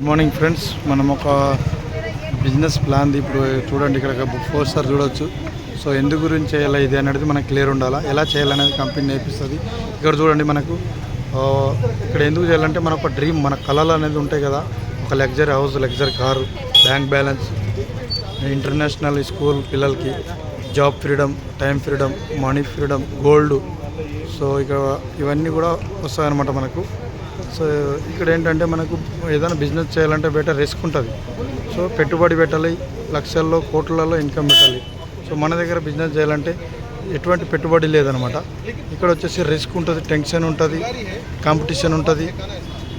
Good morning friends. మనం ఒక business plan ఇప్పుడు చూడండి, ఇక్కడ 4 స్టార్ చూడవచ్చు. సో ఎందు గురించి చేయాలి ఇది అనేది మనకు క్లియర్ ఉండాలా, ఎలా చేయాలనేది కంపెనీ నేర్పిస్తుంది. ఇక్కడ చూడండి, మనకు ఇక్కడ ఎందుకు చేయాలంటే మన ఒక డ్రీమ్, మన కళలు అనేది ఉంటాయి కదా. ఒక luxury house, luxury car, bank balance, international school పిల్లలకి, job freedom, time freedom, money freedom, gold. So ఇక ఇవన్నీ కూడా వస్తాయన్నమాట మనకు. సో ఇక్కడ ఏంటంటే మనకు ఏదైనా బిజినెస్ చేయాలంటే బెటర్ రిస్క్ ఉంటుంది. సో పెట్టుబడి పెట్టాలి, లక్షల్లో కోట్లలో ఇన్కమ్ పెట్టాలి. సో మన దగ్గర బిజినెస్ చేయాలంటే ఎటువంటి పెట్టుబడి లేదనమాట. ఇక్కడ వచ్చేసి రిస్క్ ఉంటుంది, టెన్షన్ ఉంటుంది, కాంపిటీషన్ ఉంటుంది.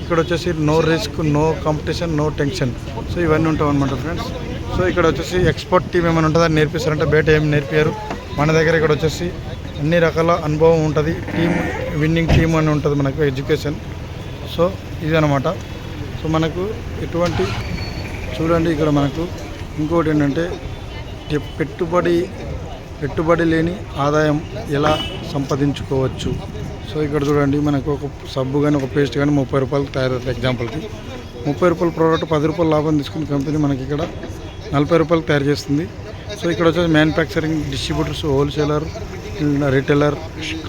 ఇక్కడ వచ్చేసి no risk, no competition, no tension. So ఇవన్నీ ఉంటాయి అనమాట ఫ్రెండ్స్. సో ఇక్కడ వచ్చేసి ఎక్స్పర్ట్ టీమ్ ఏమైనా ఉంటుందో అని నేర్పిస్తారంటే బయట ఏం నేర్పారు మన దగ్గర. ఇక్కడ వచ్చేసి అన్ని రకాల అనుభవం ఉంటుంది, టీమ్ విన్నింగ్ టీమ్ అని ఉంటుంది మనకు ఎడ్యుకేషన్. సో ఇదనమాట. సో మనకు ఎటువంటి చూడండి, ఇక్కడ మనకు ఇంకోటి ఏంటంటే పెట్టుబడి లేని ఆదాయం ఎలా సంపాదించుకోవచ్చు. సో ఇక్కడ చూడండి, మనకు ఒక సబ్బు కానీ ఒక పేస్ట్ కానీ 30 రూపాయలకు తయారవుతుంది. ఎగ్జాంపుల్కి 30 రూపాయల ప్రోడక్ట్ 10 రూపాయలు లాభం తీసుకుని కంపెనీ మనకి ఇక్కడ 40 రూపాయలకు తయారు చేస్తుంది. సో ఇక్కడ వచ్చేసి manufacturing, distributors, wholesaler, retailer,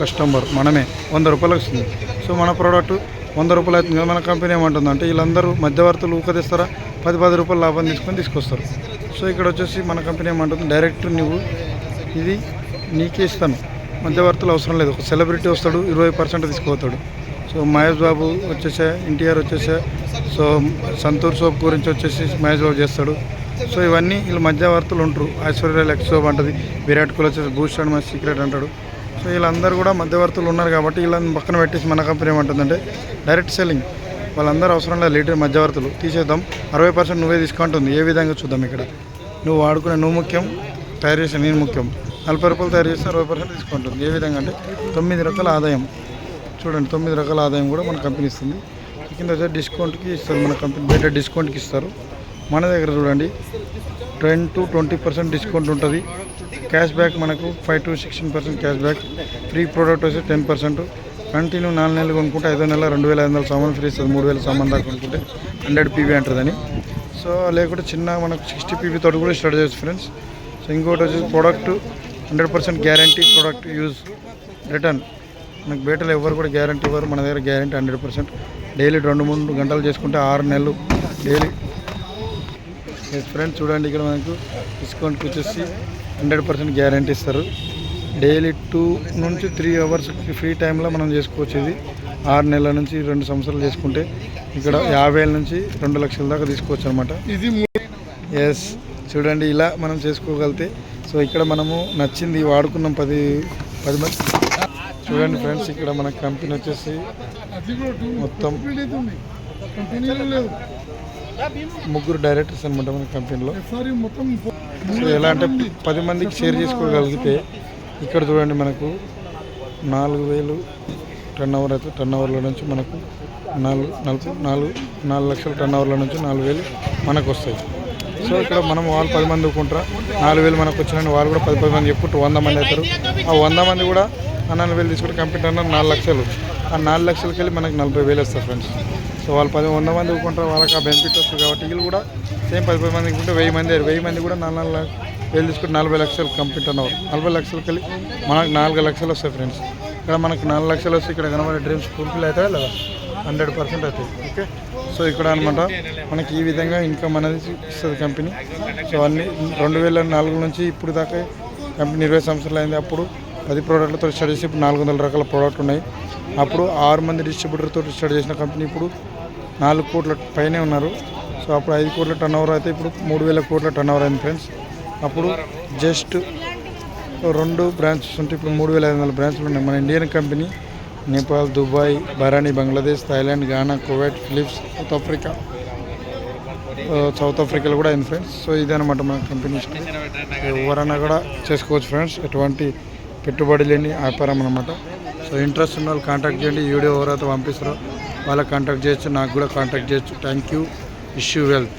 customer మనమే 100 రూపాయలు వస్తుంది. సో మన ప్రోడక్ట్ 100 రూపాయలు అవుతుంది కదా. మన కంపెనీ ఏమంటుందంటే వీళ్ళందరూ మధ్యవర్తులు ఊకదిస్తారా, 10 రూపాయలు లాభం తీసుకొస్తారు. సో ఇక్కడ వచ్చేసి మన కంపెనీ ఏమంటుంది, డైరెక్ట్ నువ్వు ఇది నీకే ఇస్తాను, మధ్యవర్తులు అవసరం లేదు. ఒక సెలబ్రిటీ వస్తాడు, 20% తీసుకుపోతాడు. సో మహేష్ బాబు వచ్చేసా, ఎన్టీఆర్ వచ్చేసా, సో సంతూర్ సోప్ గురించి వచ్చేసి మహేష్ బాబు చేస్తాడు. సో ఇవన్నీ వీళ్ళు మధ్యవర్తులు ఉంటారు. ఐశ్వర్య లక్స్ సోప్ అంటది, విరాట్ కోహ్లీ వచ్చేసి బూస్ట్ అండ్ మై సీక్రెట్ అంటాడు. సో వీళ్ళందరూ కూడా మధ్యవర్తులు ఉన్నారు కాబట్టి వీళ్ళని పక్కన పెట్టేసి మన కంపెనీ ఏమంటుందంటే డైరెక్ట్ సెల్లింగ్. వాళ్ళందరూ అవసరం లేదు, లీటర్ మధ్యవర్తులు తీసేద్దాం, 60% నువ్వే డిస్కౌంట్ ఉంది. ఏ విధంగా చూద్దాం, ఇక్కడ నువ్వు వాడుకునే నువ్వు ముఖ్యం, తయారు చేసే నేను ముఖ్యం. 40 రూపాయలు తయారు చేస్తే 60% డిస్కౌంట్ ఉంది. ఏ విధంగా అంటే 9 రకాల ఆదాయం. చూడండి, 9 రకాల ఆదాయం కూడా మన కంపెనీ ఇస్తుంది. కింద వచ్చే డిస్కౌంట్కి ఇస్తారు మన కంపెనీ, బయట డిస్కౌంట్కి ఇస్తారు. మన దగ్గర చూడండి 10 to 20% డిస్కౌంట్ ఉంటుంది. క్యాష్ బ్యాక్ మనకు 5 to 16% cash back. Free product వచ్చి 10%. కంటిన్యూ 4 నెలలు కొనుక్కుంటే 5వ నెల 2500 సామాన్ ఫ్రీ ఇస్తుంది. 3000 సామాన్ దాకా కొనుక్కుంటే 100 PV అంటుందని. సో లేకుంటే చిన్న మనకు 60 PV తోటి కూడా స్టార్ట్ చేయొచ్చు ఫ్రెండ్స్. సో ఇంకోటి వచ్చేసి product 100% guarantee, product use return. మనకు బయటలో ఎవరు కూడా గ్యారంటీ ఇవ్వరు, మన దగ్గర గ్యారంటీ 100%. డైలీ 2-3 గంటలు చేసుకుంటే 6 నెలలు డైలీ. ఫ్రెండ్స్ చూడండి, ఇక్కడ మనకు డిస్కౌంట్కి వచ్చేసి 100% గ్యారంటీ ఇస్తారు. డైలీ 2 నుంచి 3 అవర్స్ ఫ్రీ టైంలో మనం చేసుకోవచ్చు. ఇది 6 నెలల నుంచి 2 సంవత్సరాలు చేసుకుంటే ఇక్కడ 50,000 నుంచి 2 లక్షల దాకా తీసుకోవచ్చు అనమాట. ఇది ఎస్ చూడండి, ఇలా మనం చేసుకోగలిగితే. సో ఇక్కడ మనము నచ్చింది వాడుకున్నాం 10 మంది. చూడండి ఫ్రెండ్స్, ఇక్కడ మన కంపెనీ వచ్చేసి మొత్తం 3 డైరెక్టర్స్ అనమాట మన కంపెనీలో. సో ఎలా అంటే 10 మందికి షేర్ చేసుకోగలిగితే ఇక్కడ చూడండి, మనకు 4,000 టర్న్ ఓవర్ అయితే టర్న్ ఓవర్ల నుంచి మనకు 4 లక్షల టర్న్ ఓవర్ల నుంచి 4,000 మనకు వస్తాయి. సో ఇక్కడ మనం వాళ్ళు 10 మంది ఊకుంటారా, 4,000 మనకు వచ్చిన వాళ్ళు కూడా 10 మంది చెప్పుకుంటూ 100 మంది అవుతారు. ఆ 100 మంది కూడా 4,000 తీసుకుంటే కంపెనీ అన్న 4 లక్షలు. ఆ 4 లక్షలకి వెళ్ళి మనకు 40,000 వస్తారు ఫ్రెండ్స్. సో వాళ్ళు 100 మంది ఊకుంటారు, వాళ్ళకి ఆ బెనిఫిట్ వస్తుంది కాబట్టి వీళ్ళు కూడా సేమ్ 10 మంది ఉంటే 1000 మంది కూడా 4,000 తీసుకుంటే 40 లక్షలు కంపెనీ టర్న్ ఓవర్. 40 లక్షలకి వెళ్ళి మనకు 4 లక్షలు వస్తాయి ఫ్రెండ్స్. ఇక్కడ మనకు 4 లక్షలు వస్తే ఇక్కడ కనబడే డ్రీమ్స్ ఫుల్ఫిల్ అవుతాయి లేదా, 100% అవుతాయి. ఓకే, సో ఇక్కడ అనమాట మనకి ఈ విధంగా ఇన్కమ్ అనేది ఇస్తుంది కంపెనీ. సో అన్ని 2004 నుంచి ఇప్పుడు దాకా కంపెనీ 20 సంవత్సరాలు అయింది. అప్పుడు 10 ప్రోడక్ట్లతో స్టార్ట్ చేసి ఇప్పుడు 400 రకాల ప్రోడక్ట్ ఉన్నాయి. అప్పుడు 6 మంది డిస్ట్రిబ్యూటర్తో స్టార్ట్ చేసిన కంపెనీ ఇప్పుడు 4 కోట్ల పైనే ఉన్నారు. సో అప్పుడు 5 కోట్ల టర్న్ ఓవర్ అయితే ఇప్పుడు 3,000 కోట్ల టర్న్ ఓవర్ అయింది ఫ్రెండ్స్. అప్పుడు జస్ట్ 2 బ్రాంచెస్ ఉంటే ఇప్పుడు 3,500 బ్రాంచ్లు ఉన్నాయి. మన Indian company Nepal, Dubai, Bahrain, Bangladesh, Thailand, Ghana, Kuwait, Philips, South ఆఫ్రికాలో కూడా అయింది ఫ్రెండ్స్. సో ఇదనమాట మన కంపెనీ. ఎవరైనా కూడా చేసుకోవచ్చు ఫ్రెండ్స్, ఎటువంటి పెట్టుబడి లేని వ్యాపారం అనమాట. సో ఇంట్రెస్ట్ ఉన్న వాళ్ళు కాంటాక్ట్ చేయండి. వీడియో ఎవరైతే పంపిస్తారో వాళ్ళకి కాంటాక్ట్ చేయొచ్చు, నాకు కూడా కాంటాక్ట్ చేయొచ్చు. Thank you. Wish you wealth.